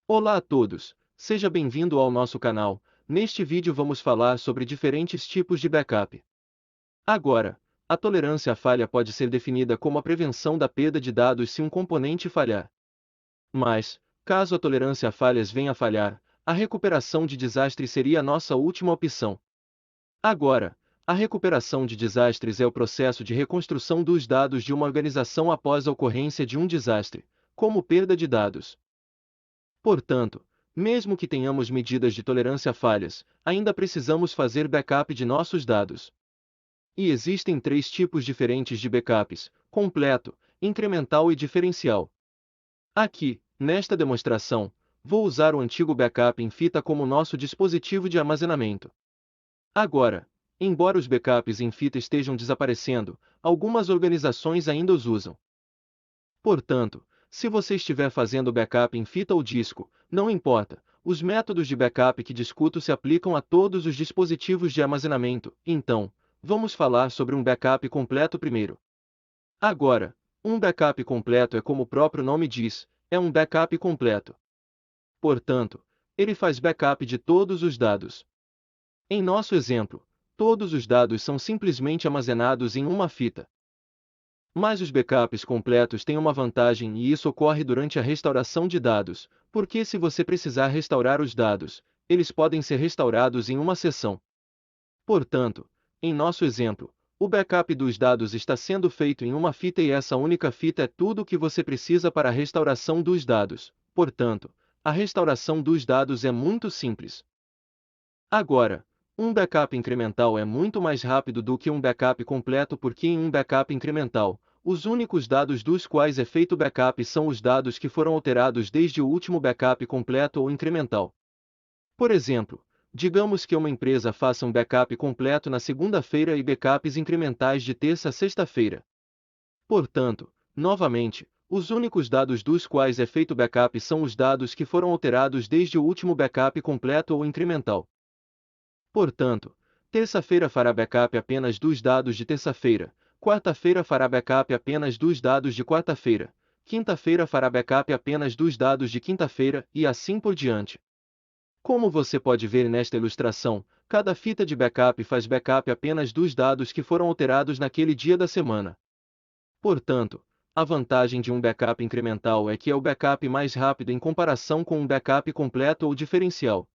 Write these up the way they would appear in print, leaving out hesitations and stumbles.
Olá a todos, seja bem-vindo ao nosso canal. Neste vídeo vamos falar sobre diferentes tipos de backup. Agora, a tolerância à falha pode ser definida como a prevenção da perda de dados se um componente falhar. Mas, caso a tolerância a falhas venha a falhar, a recuperação de desastre seria a nossa última opção. Agora, a recuperação de desastres é o processo de reconstrução dos dados de uma organização após a ocorrência de um desastre, como perda de dados. Portanto, mesmo que tenhamos medidas de tolerância a falhas, ainda precisamos fazer backup de nossos dados. E existem três tipos diferentes de backups: completo, incremental e diferencial. Aqui, nesta demonstração, vou usar o antigo backup em fita como nosso dispositivo de armazenamento. Agora, embora os backups em fita estejam desaparecendo, algumas organizações ainda os usam. Portanto, se você estiver fazendo backup em fita ou disco, não importa, os métodos de backup que discuto se aplicam a todos os dispositivos de armazenamento. Então, vamos falar sobre um backup completo primeiro. Agora, um backup completo é como o próprio nome diz, é um backup completo. Portanto, ele faz backup de todos os dados. Em nosso exemplo, todos os dados são simplesmente armazenados em uma fita. Mas os backups completos têm uma vantagem e isso ocorre durante a restauração de dados, porque se você precisar restaurar os dados, eles podem ser restaurados em uma sessão. Portanto, em nosso exemplo, o backup dos dados está sendo feito em uma fita e essa única fita é tudo o que você precisa para a restauração dos dados. Portanto, a restauração dos dados é muito simples. Agora, um backup incremental é muito mais rápido do que um backup completo porque em um backup incremental, os únicos dados dos quais é feito backup são os dados que foram alterados desde o último backup completo ou incremental. Por exemplo, digamos que uma empresa faça um backup completo na segunda-feira e backups incrementais de terça a sexta-feira. Portanto, novamente, os únicos dados dos quais é feito backup são os dados que foram alterados desde o último backup completo ou incremental. Portanto, terça-feira fará backup apenas dos dados de terça-feira, quarta-feira fará backup apenas dos dados de quarta-feira, quinta-feira fará backup apenas dos dados de quinta-feira e assim por diante. Como você pode ver nesta ilustração, cada fita de backup faz backup apenas dos dados que foram alterados naquele dia da semana. Portanto, a vantagem de um backup incremental é que é o backup mais rápido em comparação com um backup completo ou diferencial.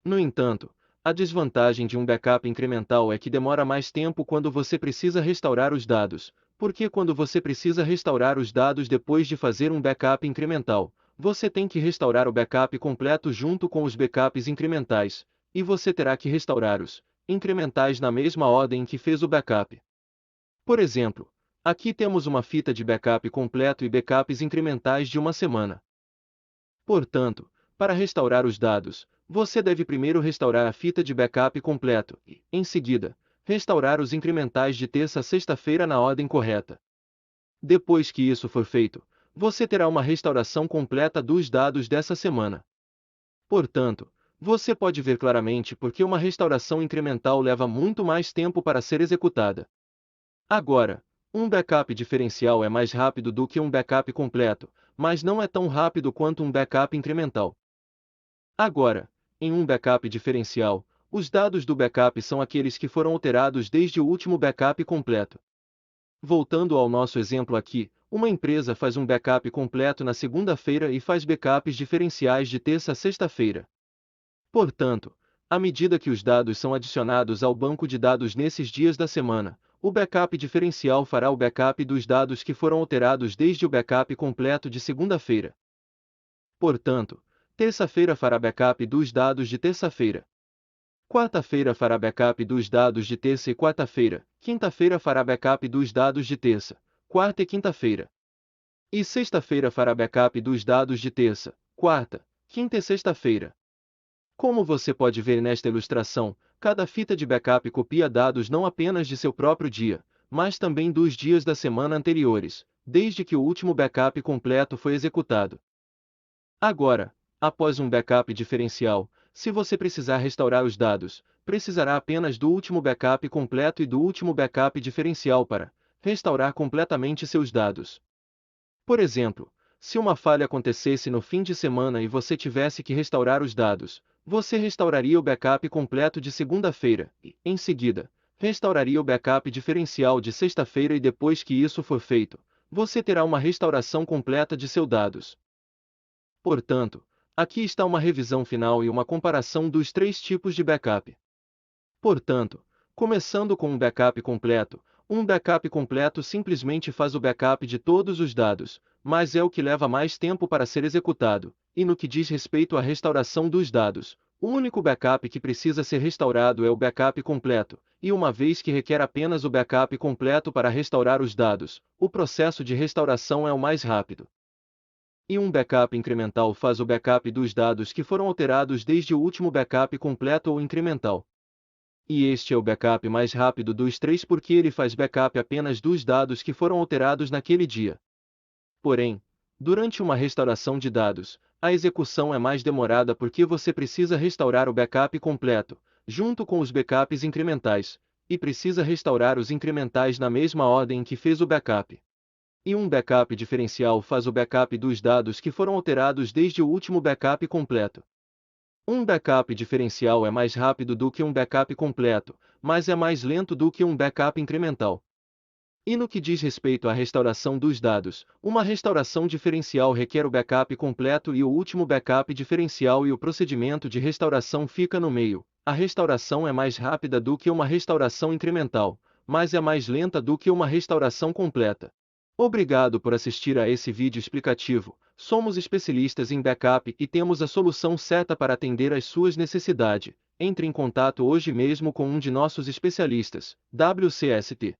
No entanto, a desvantagem de um backup incremental é que demora mais tempo quando você precisa restaurar os dados, porque quando você precisa restaurar os dados depois de fazer um backup incremental, você tem que restaurar o backup completo junto com os backups incrementais, e você terá que restaurar os incrementais na mesma ordem que fez o backup. Por exemplo, aqui temos uma fita de backup completo e backups incrementais de uma semana. Portanto, para restaurar os dados, você deve primeiro restaurar a fita de backup completo e, em seguida, restaurar os incrementais de terça a sexta-feira na ordem correta. Depois que isso for feito, você terá uma restauração completa dos dados dessa semana. Portanto, você pode ver claramente porque uma restauração incremental leva muito mais tempo para ser executada. Agora, um backup diferencial é mais rápido do que um backup completo, mas não é tão rápido quanto um backup incremental. Agora, em um backup diferencial, os dados do backup são aqueles que foram alterados desde o último backup completo. Voltando ao nosso exemplo aqui, uma empresa faz um backup completo na segunda-feira e faz backups diferenciais de terça a sexta-feira. Portanto, à medida que os dados são adicionados ao banco de dados nesses dias da semana, o backup diferencial fará o backup dos dados que foram alterados desde o backup completo de segunda-feira. Portanto, terça-feira fará backup dos dados de terça-feira. Quarta-feira fará backup dos dados de terça e quarta-feira. Quinta-feira fará backup dos dados de terça, quarta e quinta-feira. E sexta-feira fará backup dos dados de terça, quarta, quinta e sexta-feira. Como você pode ver nesta ilustração, cada fita de backup copia dados não apenas de seu próprio dia, mas também dos dias da semana anteriores, desde que o último backup completo foi executado. Agora, após um backup diferencial, se você precisar restaurar os dados, precisará apenas do último backup completo e do último backup diferencial para restaurar completamente seus dados. Por exemplo, se uma falha acontecesse no fim de semana e você tivesse que restaurar os dados, você restauraria o backup completo de segunda-feira e, em seguida, restauraria o backup diferencial de sexta-feira e depois que isso for feito, você terá uma restauração completa de seus dados. Portanto, aqui está uma revisão final e uma comparação dos três tipos de backup. Portanto, começando com um backup completo simplesmente faz o backup de todos os dados, mas é o que leva mais tempo para ser executado, e no que diz respeito à restauração dos dados, o único backup que precisa ser restaurado é o backup completo, e uma vez que requer apenas o backup completo para restaurar os dados, o processo de restauração é o mais rápido. E um backup incremental faz o backup dos dados que foram alterados desde o último backup completo ou incremental. E este é o backup mais rápido dos três porque ele faz backup apenas dos dados que foram alterados naquele dia. Porém, durante uma restauração de dados, a execução é mais demorada porque você precisa restaurar o backup completo, junto com os backups incrementais, e precisa restaurar os incrementais na mesma ordem em que fez o backup. E um backup diferencial faz o backup dos dados que foram alterados desde o último backup completo. Um backup diferencial é mais rápido do que um backup completo, mas é mais lento do que um backup incremental. E no que diz respeito à restauração dos dados, uma restauração diferencial requer o backup completo e o último backup diferencial e o procedimento de restauração fica no meio. A restauração é mais rápida do que uma restauração incremental, mas é mais lenta do que uma restauração completa. Obrigado por assistir a esse vídeo explicativo. Somos especialistas em backup e temos a solução certa para atender às suas necessidades. Entre em contato hoje mesmo com um de nossos especialistas, WCST.